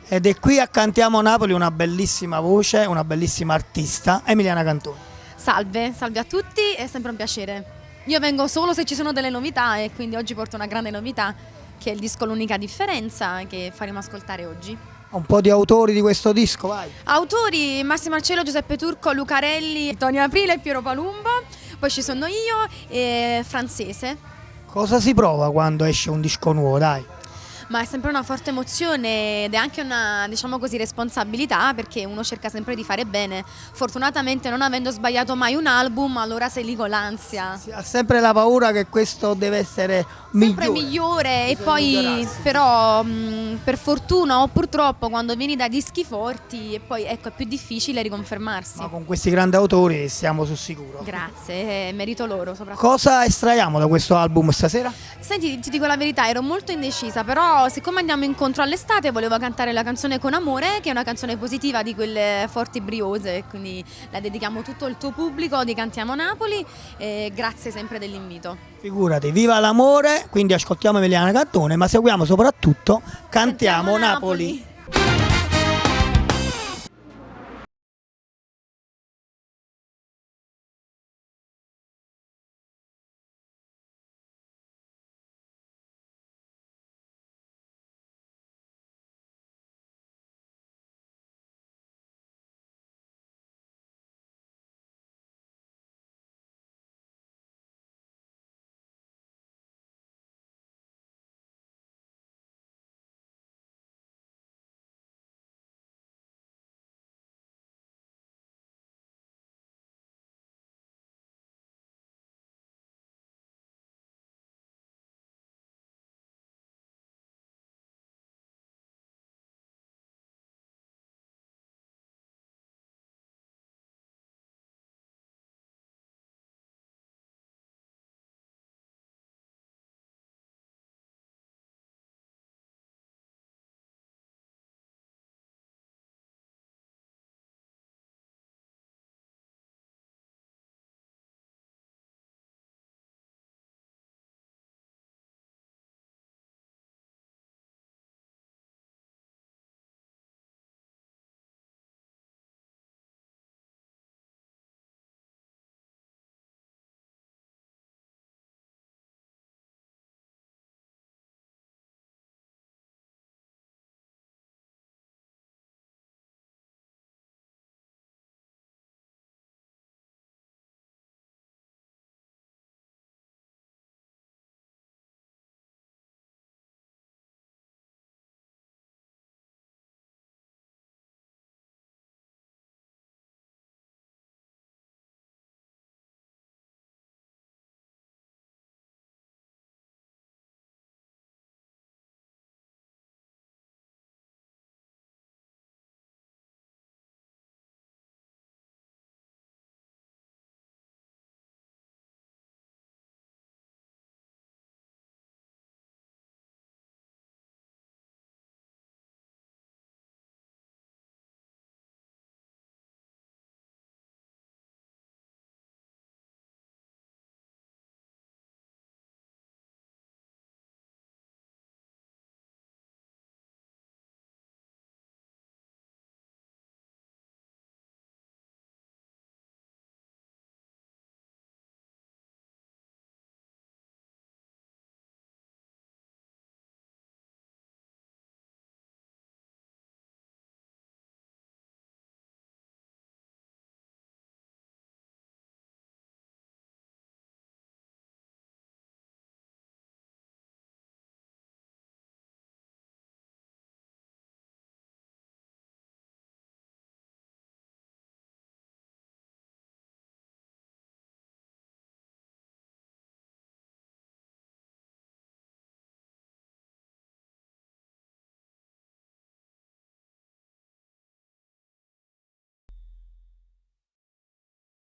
Ed è qui a Cantiamo Napoli una bellissima voce, una bellissima artista, Emiliana Cantone. Salve, salve a tutti, è sempre un piacere. Io vengo solo se ci sono delle novità e quindi oggi porto una grande novità che è il disco L'unica differenza che faremo ascoltare oggi. Un po' di autori di questo disco, vai. Autori Massimo Marcello, Giuseppe Turco, Lucarelli, Tony Aprile e Piero Palumbo, poi ci sono io e Francese. Cosa si prova quando esce un disco nuovo, dai? Ma è sempre una forte emozione ed è anche una, diciamo così, responsabilità perché uno cerca sempre di fare bene. Fortunatamente non avendo sbagliato mai un album, allora sei lì con l'ansia. Si ha sempre la paura che questo deve essere Sempre migliore. migliore e Bisogna poi migliorarsi. però per fortuna o purtroppo quando vieni da dischi forti e poi ecco è più difficile riconfermarsi. Ma con questi grandi autori siamo sul sicuro. Grazie, merito loro soprattutto. Cosa estraiamo da questo album stasera? Senti, ti dico la verità, ero molto indecisa, però siccome andiamo incontro all'estate volevo cantare la canzone Con amore, che è una canzone positiva di quelle forti briose, quindi la dedichiamo tutto al tuo pubblico di Cantiamo Napoli e grazie sempre dell'invito. Figurati, viva l'amore, quindi ascoltiamo Emiliana Cantone, ma seguiamo soprattutto Cantiamo Napoli.